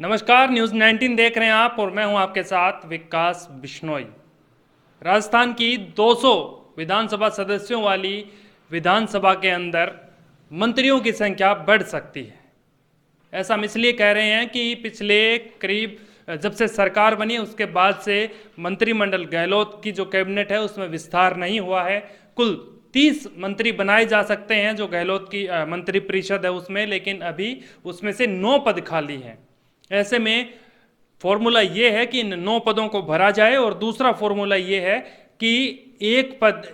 नमस्कार, न्यूज़ 19 देख रहे हैं आप और मैं हूं आपके साथ विकास बिश्नोई। राजस्थान की 200 विधानसभा सदस्यों वाली विधानसभा के अंदर मंत्रियों की संख्या बढ़ सकती है। ऐसा हम इसलिए कह रहे हैं कि पिछले करीब जब से सरकार बनी उसके बाद से मंत्रिमंडल गहलोत की जो कैबिनेट है उसमें विस्तार नहीं हुआ है। कुल 30 मंत्री बनाए जा सकते हैं जो गहलोत की मंत्री परिषद है उसमें, लेकिन अभी उसमें से 9 पद खाली हैं। ऐसे में फॉर्मूला ये है कि इन 9 पदों को भरा जाए और दूसरा फॉर्मूला ये है कि एक पद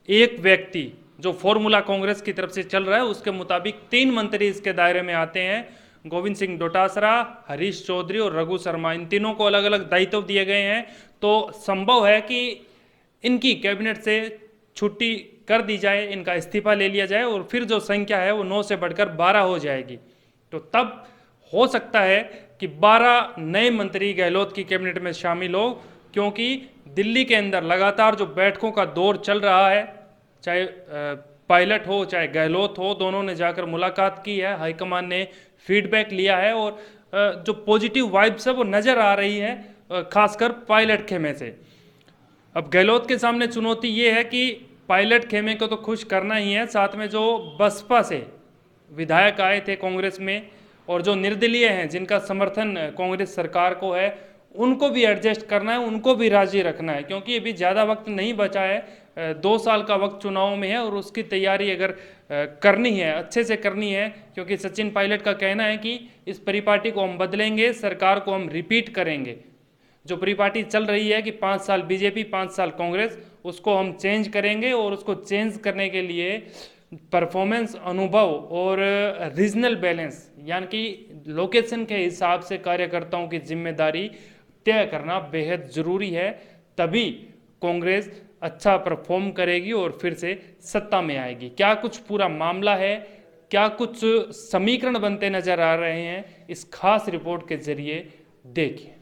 एक व्यक्ति, जो फॉर्मूला कांग्रेस की तरफ से चल रहा है उसके मुताबिक 3 मंत्री इसके दायरे में आते हैं। गोविंद सिंह डोटासरा, हरीश चौधरी और रघु शर्मा, इन तीनों को अलग अलग दायित्व दिए गए हैं। तो संभव है कि इनकी कैबिनेट से छुट्टी कर दी जाए, इनका इस्तीफा ले लिया जाए और फिर जो संख्या है वो 9 से बढ़कर 12 हो जाएगी। तो तब हो सकता है कि 12 नए मंत्री गहलोत की कैबिनेट में शामिल हो, क्योंकि दिल्ली के अंदर लगातार जो बैठकों का दौर चल रहा है, चाहे पायलट हो चाहे गहलोत हो, दोनों ने जाकर मुलाकात की है, हाईकमान ने फीडबैक लिया है और जो पॉजिटिव वाइब्स है वो नज़र आ रही है, खासकर पायलट खेमे से। अब गहलोत के सामने चुनौती ये है कि पायलट खेमे को तो खुश करना ही है, साथ में जो बसपा से विधायक आए थे कांग्रेस में और जो निर्दलीय हैं जिनका समर्थन कांग्रेस सरकार को है, उनको भी एडजस्ट करना है, उनको भी राजी रखना है, क्योंकि अभी ज़्यादा वक्त नहीं बचा है। 2 साल का वक्त चुनाव में है और उसकी तैयारी अगर करनी है, अच्छे से करनी है, क्योंकि सचिन पायलट का कहना है कि इस परिपाटी को हम बदलेंगे, सरकार को हम रिपीट करेंगे। जो परिपाटी चल रही है कि 5 साल बीजेपी 5 साल कांग्रेस, उसको हम चेंज करेंगे और उसको चेंज करने के लिए परफॉर्मेंस, अनुभव और रीजनल बैलेंस यानी कि लोकेशन के हिसाब से कार्यकर्ताओं की जिम्मेदारी तय करना बेहद ज़रूरी है। तभी कांग्रेस अच्छा परफॉर्म करेगी और फिर से सत्ता में आएगी। क्या कुछ पूरा मामला है, क्या कुछ समीकरण बनते नजर आ रहे हैं, इस खास रिपोर्ट के जरिए देखिए।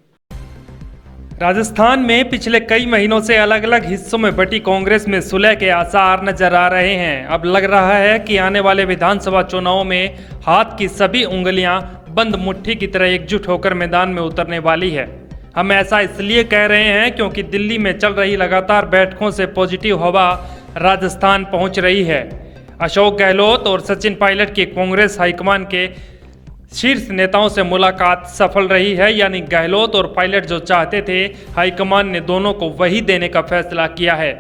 राजस्थान में पिछले कई महीनों से अलग अलग हिस्सों में बटी कांग्रेस में सुलह के आसार नजर आ रहे हैं। अब लग रहा है कि आने वाले विधानसभा चुनाव में हाथ की सभी उंगलियां बंद मुट्ठी की तरह एकजुट होकर मैदान में उतरने वाली है। हम ऐसा इसलिए कह रहे हैं क्योंकि दिल्ली में चल रही लगातार बैठकों से पॉजिटिव हवा राजस्थान पहुंच रही है। अशोक गहलोत और सचिन पायलट की कांग्रेस हाईकमान के शीर्ष नेताओं से मुलाकात सफल रही है, यानी गहलोत और पायलट जो चाहते थे, हाईकमान ने दोनों को वही देने का फैसला किया है।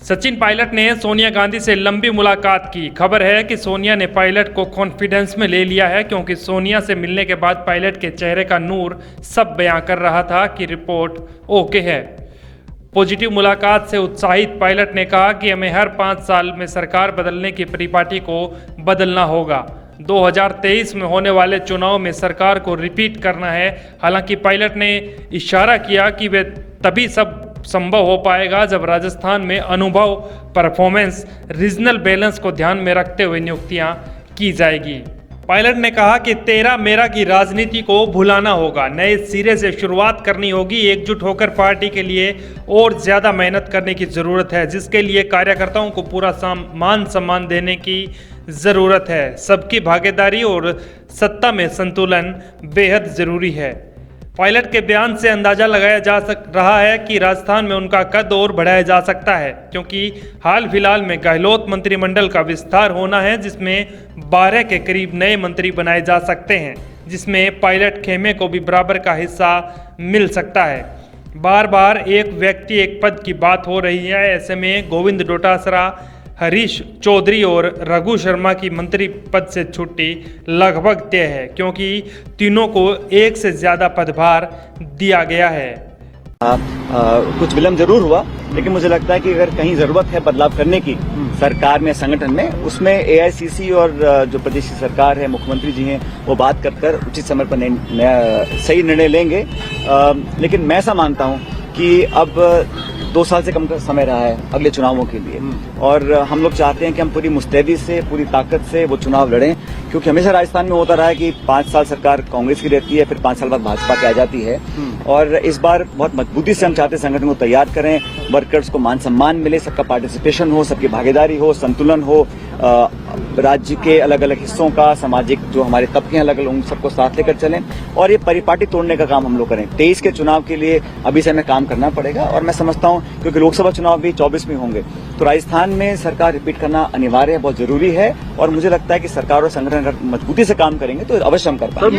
सचिन पायलट ने सोनिया गांधी से लंबी मुलाकात की। खबर है कि सोनिया ने पायलट को कॉन्फिडेंस में ले लिया है, क्योंकि सोनिया से मिलने के बाद पायलट के चेहरे का नूर सब बयां कर रहा था कि रिपोर्ट ओके है। पॉजिटिव मुलाकात से उत्साहित पायलट ने कहा कि हमें हर 5 साल में सरकार बदलने की परिपाटी को बदलना होगा। 2023 में होने वाले चुनाव में सरकार को रिपीट करना है। हालांकि पायलट ने इशारा किया कि वे तभी सब संभव हो पाएगा जब राजस्थान में अनुभव, परफॉर्मेंस, रीजनल बैलेंस को ध्यान में रखते हुए नियुक्तियां की जाएगी। पायलट ने कहा कि तेरा मेरा की राजनीति को भुलाना होगा, नए सिरे से शुरुआत करनी होगी, एकजुट होकर पार्टी के लिए और ज़्यादा मेहनत करने की ज़रूरत है, जिसके लिए कार्यकर्ताओं को पूरा मान सम्मान देने की ज़रूरत है। सबकी भागीदारी और सत्ता में संतुलन बेहद ज़रूरी है। पायलट के बयान से अंदाज़ा लगाया जा रहा है कि राजस्थान में उनका कद और बढ़ाया जा सकता है, क्योंकि हाल फिलहाल में गहलोत मंत्रिमंडल का विस्तार होना है, जिसमें 12 के करीब नए मंत्री बनाए जा सकते हैं, जिसमें पायलट खेमे को भी बराबर का हिस्सा मिल सकता है। बार बार एक व्यक्ति एक पद की बात हो रही है। ऐसे में गोविंद डोटासरा, हरीश चौधरी और रघु शर्मा की मंत्री पद से छुट्टी लगभग तय है, क्योंकि तीनों को एक से ज़्यादा पदभार दिया गया है। कुछ विलम्ब जरूर हुआ, लेकिन मुझे लगता है कि अगर कहीं जरूरत है बदलाव करने की सरकार में, संगठन में, उसमें एआईसीसी और जो प्रदेश की सरकार है, मुख्यमंत्री जी हैं, वो बात कर उचित समय पर सही निर्णय लेंगे। लेकिन मैं ऐसा मानता हूं कि अब 2 साल से कम का समय रहा है अगले चुनावों के लिए, और हम लोग चाहते हैं कि हम पूरी मुस्तैदी से, पूरी ताकत से वो चुनाव लड़ें, क्योंकि हमेशा राजस्थान में होता रहा है कि 5 साल सरकार कांग्रेस की रहती है, फिर 5 साल बाद भाजपा की आ जाती है। और इस बार बहुत मजबूती से हम चाहते हैं संगठन को तैयार करें, वर्कर्स को मान सम्मान मिले, सबका पार्टिसिपेशन हो, सबकी भागीदारी हो, संतुलन हो, राज्य के अलग अलग हिस्सों का, सामाजिक जो हमारे तबके अलग अलग, उन सबको साथ लेकर चलें और ये परिपाटी तोड़ने का काम हम लोग करें। 23 के चुनाव के लिए अभी से हमें काम करना पड़ेगा और मैं समझता हूं क्योंकि लोकसभा चुनाव भी 24 में होंगे, तो राजस्थान में सरकार रिपीट करना अनिवार्य है, बहुत जरूरी है और मुझे लगता है कि सरकार और संगठन अगर मजबूती से काम करेंगे तो अवश्य हम कर पाएंगे।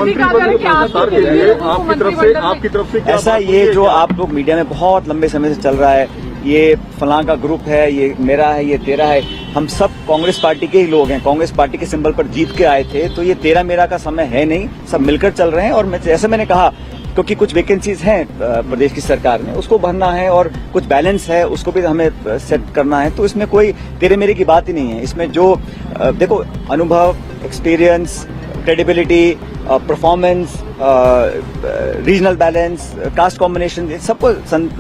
आपकी तरफ से क्या ऐसा ये जो आप लोग मीडिया में बहुत लंबे समय से चल रहा है, ये फलां का ग्रुप है, ये मेरा है, ये तेरा है, हम सब कांग्रेस पार्टी के ही लोग हैं, कांग्रेस पार्टी के सिंबल पर जीत के आए थे, तो ये तेरा मेरा का समय है नहीं, सब मिलकर चल रहे हैं। और जैसे मैंने कहा क्योंकि कुछ वैकेंसीज हैं प्रदेश की सरकार में, उसको भरना है और कुछ बैलेंस है उसको भी हमें सेट करना है, तो इसमें कोई तेरे मेरे की बात ही नहीं है। इसमें जो देखो अनुभव, experience, credibility, performance, regional balance, cast combination, सबको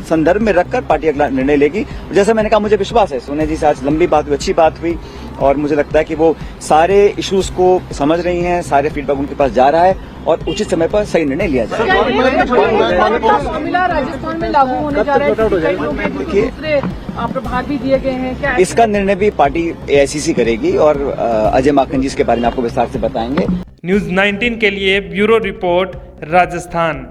संदर्भ में रखकर पार्टी अगला निर्णय लेगी। जैसा मैंने कहा मुझे विश्वास है, सोनिया जी से आज लंबी बात हुई, अच्छी बात हुई और मुझे लगता है कि वो सारे इश्यूज को समझ रही हैं, सारे फीडबैक उनके पास जा रहा है और उचित समय पर सही निर्णय लिया जाएगा। राजस्थान में लागू होने जा रहा है, कई लोग हैं, दूसरे प्रभार भी दिए गए हैं, क्या इसका निर्णय भी पार्टी AICC करेगी और अजय माखन जी इसके बारे में आपको विस्तार से बताएंगे। न्यूज़ 19 के लिए ब्यूरो रिपोर्ट राजस्थान।